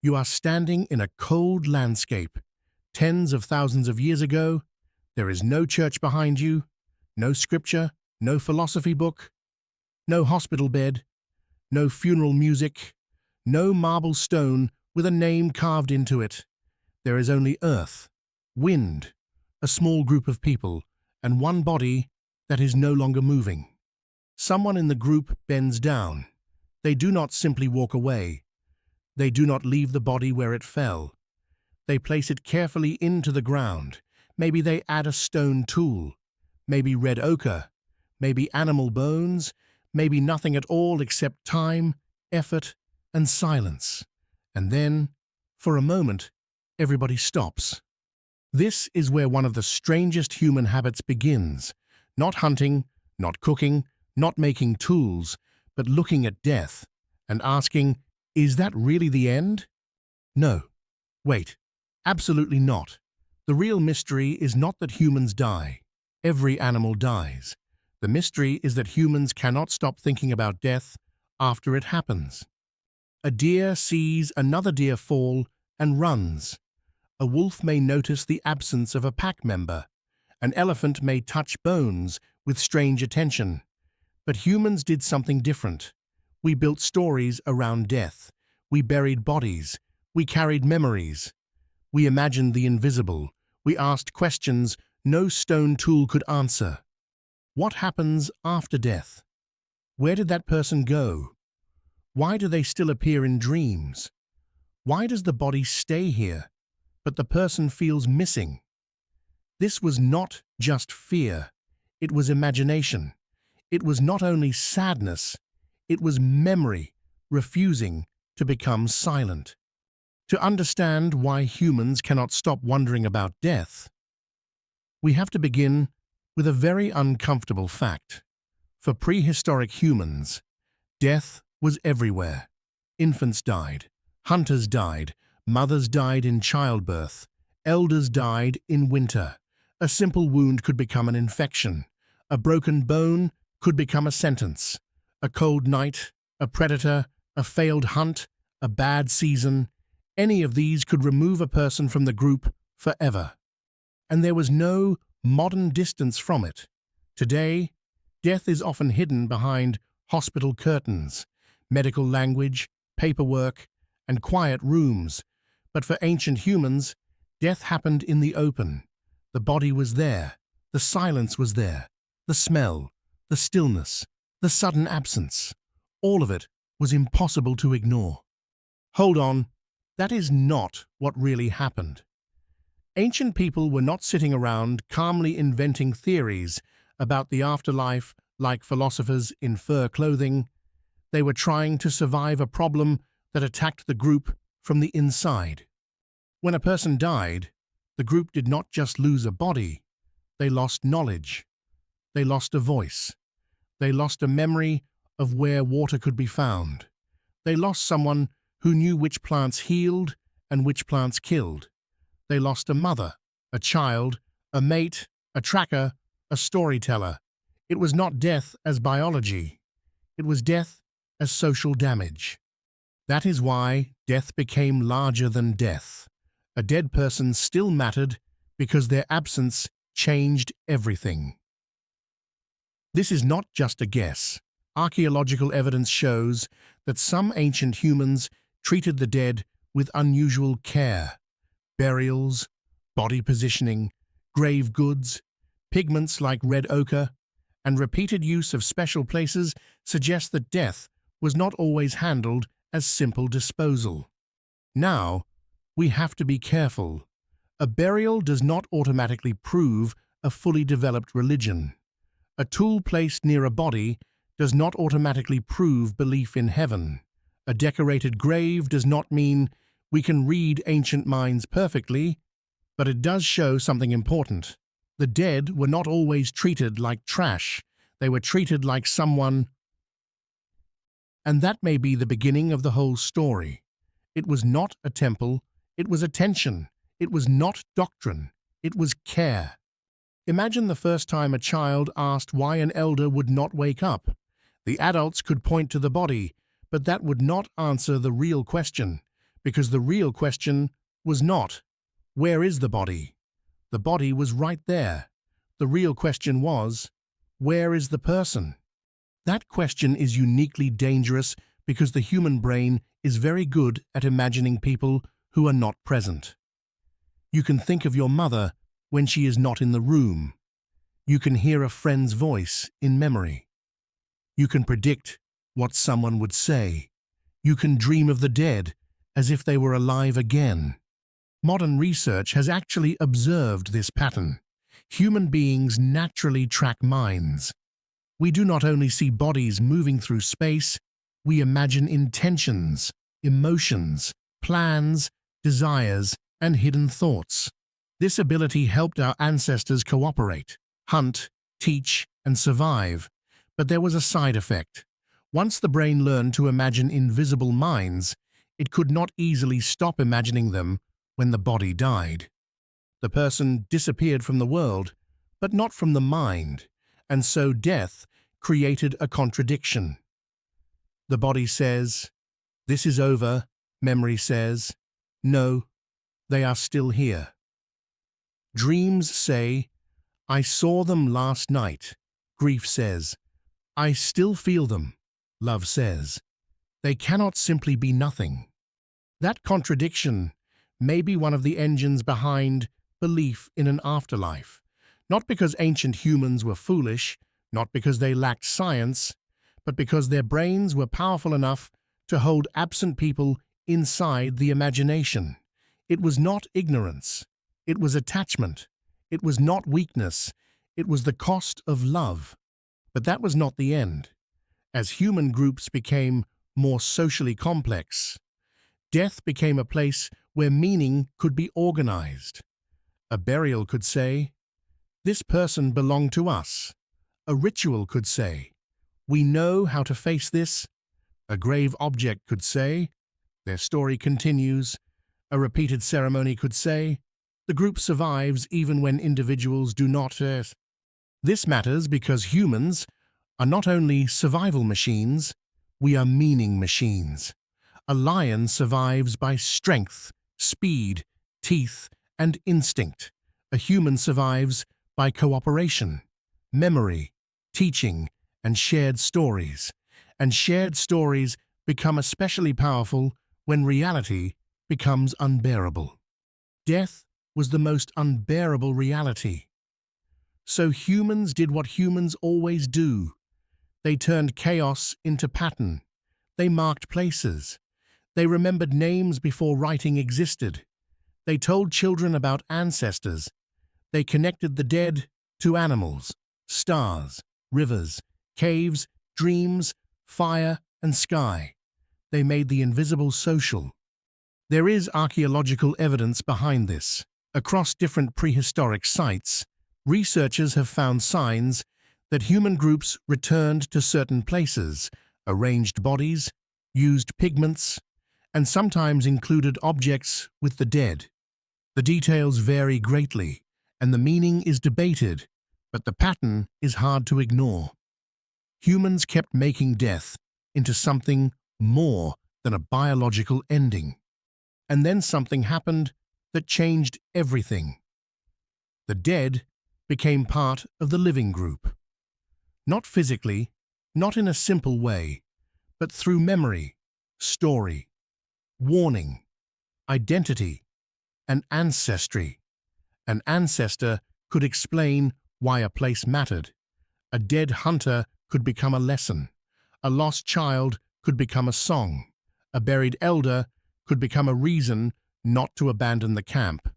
You are standing in a cold landscape. Tens of thousands of years ago, there is no church behind you, no scripture, no philosophy book, no hospital bed, no funeral music, no marble stone with a name carved into it. There is only earth, wind, a small group of people, and one body that is no longer moving. Someone in the group bends down. They do not simply walk away. They do not leave the body where it fell. They place it carefully into the ground. Maybe they add a stone tool, maybe red ochre, maybe animal bones, maybe nothing at all except time, effort, and silence. And then, for a moment, everybody stops. This is where one of the strangest human habits begins. Not hunting, not cooking, not making tools, but looking at death and asking, is that really the end? No. Wait. Absolutely not. The real mystery is not that humans die. Every animal dies. The mystery is that humans cannot stop thinking about death after it happens. A deer sees another deer fall and runs. A wolf may notice the absence of a pack member. An elephant may touch bones with strange attention. But humans did something different. We built stories around death. We buried bodies. We carried memories. We imagined the invisible. We asked questions no stone tool could answer. What happens after death? Where did that person go? Why do they still appear in dreams? Why does the body stay here, but the person feels missing? This was not just fear. It was imagination. It was not only sadness. It was memory refusing to become silent. To understand why humans cannot stop wondering about death, we have to begin with a very uncomfortable fact. For prehistoric humans, death was everywhere. Infants died, hunters died, mothers died in childbirth, elders died in winter. A simple wound could become an infection. A broken bone could become a sentence. A cold night, a predator, a failed hunt, a bad season, any of these could remove a person from the group forever. And there was no modern distance from it. Today, death is often hidden behind hospital curtains, medical language, paperwork, and quiet rooms. But for ancient humans, death happened in the open. The body was there, the silence was there, the smell, the stillness, the sudden absence. All of it was impossible to ignore. Hold on, that is not what really happened. Ancient people were not sitting around calmly inventing theories about the afterlife like philosophers in fur clothing. They were trying to survive a problem that attacked the group from the inside. When a person died, the group did not just lose a body, they lost knowledge. They lost a voice. They lost a memory of where water could be found. They lost someone who knew which plants healed and which plants killed. They lost a mother, a child, a mate, a tracker, a storyteller. It was not death as biology. It was death as social damage. That is why death became larger than death. A dead person still mattered because their absence changed everything. This is not just a guess. Archaeological evidence shows that some ancient humans treated the dead with unusual care. Burials, body positioning, grave goods, pigments like red ochre, and repeated use of special places suggest that death was not always handled as simple disposal. Now, we have to be careful. A burial does not automatically prove a fully developed religion. A tool placed near a body does not automatically prove belief in heaven. A decorated grave does not mean we can read ancient minds perfectly, but it does show something important. The dead were not always treated like trash. They were treated like someone. And that may be the beginning of the whole story. It was not a temple. It was attention. It was not doctrine. It was care. Imagine the first time a child asked why an elder would not wake up. The adults could point to the body, but that would not answer the real question. Because the real question was not, where is the body? The body was right there. The real question was, where is the person? That question is uniquely dangerous because the human brain is very good at imagining people who are not present. You can think of your mother when she is not in the room. You can hear a friend's voice in memory. You can predict what someone would say. You can dream of the dead as if they were alive again. Modern research has actually observed this pattern. Human beings naturally track minds. We do not only see bodies moving through space, we imagine intentions, emotions, plans, desires, and hidden thoughts. This ability helped our ancestors cooperate, hunt, teach, and survive. But there was a side effect. Once the brain learned to imagine invisible minds, it could not easily stop imagining them when the body died. The person disappeared from the world, but not from the mind, and so death created a contradiction. The body says, "This is over." Memory says, "No, they are still here." Dreams say, "I saw them last night." Grief says, "I still feel them." Love says, "They cannot simply be nothing." That contradiction may be one of the engines behind belief in an afterlife, not because ancient humans were foolish, not because they lacked science, but because their brains were powerful enough to hold absent people inside the imagination. It was not ignorance. It was attachment. It was not weakness. It was the cost of love. But that was not the end. As human groups became more socially complex, death became a place where meaning could be organized. A burial could say, "This person belonged to us." A ritual could say, "We know how to face this." A grave object could say, "Their story continues." A repeated ceremony could say, "The group survives even when individuals do not." This matters because humans are not only survival machines, we are meaning machines. A lion survives by strength, speed, teeth, and instinct. A human survives by cooperation, memory, teaching, and shared stories. And shared stories become especially powerful when reality becomes unbearable. Death was the most unbearable reality. So humans did what humans always do. They turned chaos into pattern. They marked places. They remembered names before writing existed. They told children about ancestors. They connected the dead to animals, stars, rivers, caves, dreams, fire, and sky. They made the invisible social. There is archaeological evidence behind this. Across different prehistoric sites, researchers have found signs that human groups returned to certain places, arranged bodies, used pigments, and sometimes included objects with the dead. The details vary greatly, and the meaning is debated, but the pattern is hard to ignore. Humans kept making death into something more than a biological ending. And then something happened that changed everything. The dead became part of the living group. Not physically, not in a simple way, but through memory, story, warning, identity, and ancestry. An ancestor could explain why a place mattered. A dead hunter could become a lesson. A lost child could become a song. A buried elder could become a reason not to abandon the camp.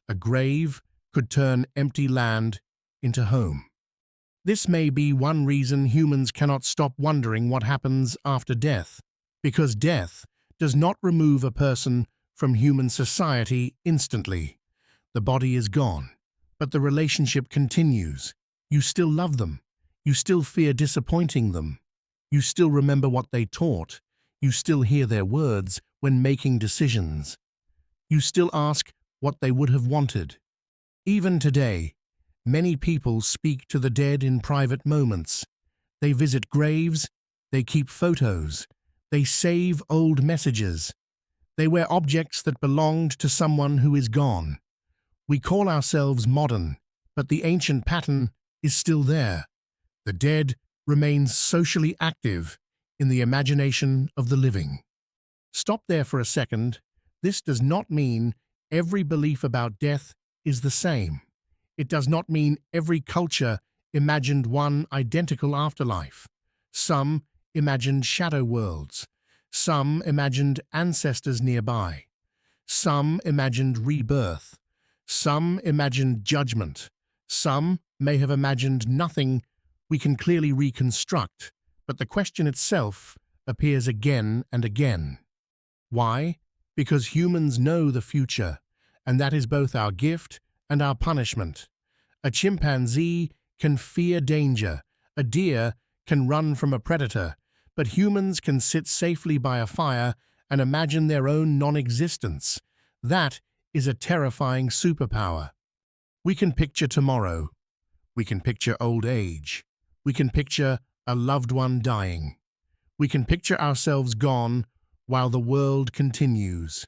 A grave could turn empty land into home. This may be one reason humans cannot stop wondering what happens after death, because death does not remove a person from human society instantly. The body is gone, but the relationship continues. You still love them. You still fear disappointing them. You still remember what they taught. You still hear their words when making decisions. You still ask what they would have wanted. Even today, many people speak to the dead in private moments. They visit graves, they keep photos, they save old messages. They wear objects that belonged to someone who is gone. We call ourselves modern, but the ancient pattern is still there. The dead remains socially active in the imagination of the living. Stop there for a second. This does not mean every belief about death is the same. It does not mean every culture imagined one identical afterlife. Some imagined shadow worlds. Some imagined ancestors nearby. Some imagined rebirth. Some imagined judgment. Some may have imagined nothing we can clearly reconstruct, but the question itself appears again and again. Why? Because humans know the future, and that is both our gift and our punishment. A chimpanzee can fear danger, a deer can run from a predator, but humans can sit safely by a fire and imagine their own non-existence. That is a terrifying superpower. We can picture tomorrow. We can picture old age. We can picture a loved one dying. We can picture ourselves gone while the world continues.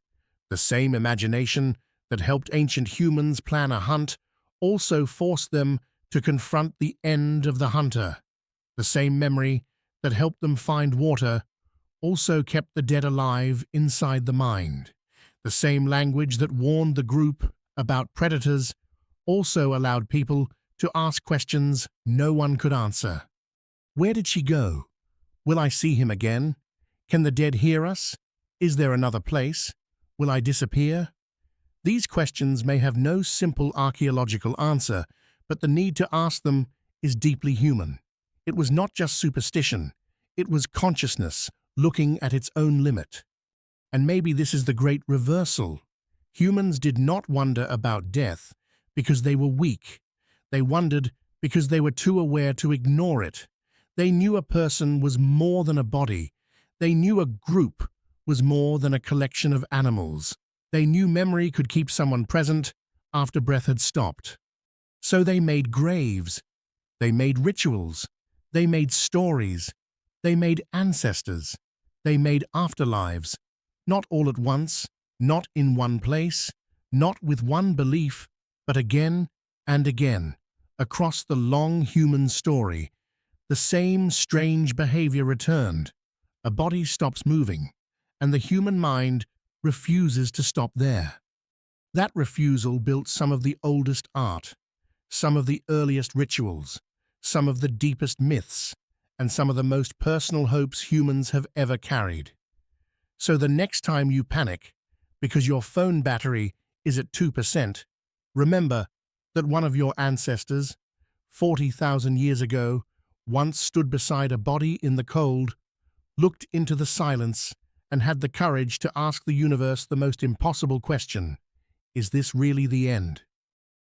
The same imagination that helped ancient humans plan a hunt also forced them to confront the end of the hunter. The same memory that helped them find water also kept the dead alive inside the mind. The same language that warned the group about predators also allowed people to ask questions no one could answer. Where did she go? Will I see him again? Can the dead hear us? Is there another place? Will I disappear? These questions may have no simple archaeological answer, but the need to ask them is deeply human. It was not just superstition, it was consciousness looking at its own limit. And maybe this is the great reversal. Humans did not wonder about death because they were weak. They wondered because they were too aware to ignore it. They knew a person was more than a body. They knew a group was more than a collection of animals. They knew memory could keep someone present after breath had stopped. So they made graves. They made rituals. They made stories. They made ancestors. They made afterlives. Not all at once, not in one place, not with one belief, but again and again, across the long human story. The same strange behavior returned. A body stops moving, and the human mind refuses to stop there. That refusal built some of the oldest art, some of the earliest rituals, some of the deepest myths, and some of the most personal hopes humans have ever carried. So the next time you panic because your phone battery is at 2%, remember that one of your ancestors, 40,000 years ago, once stood beside a body in the cold, looked into the silence, and had the courage to ask the universe the most impossible question: is this really the end?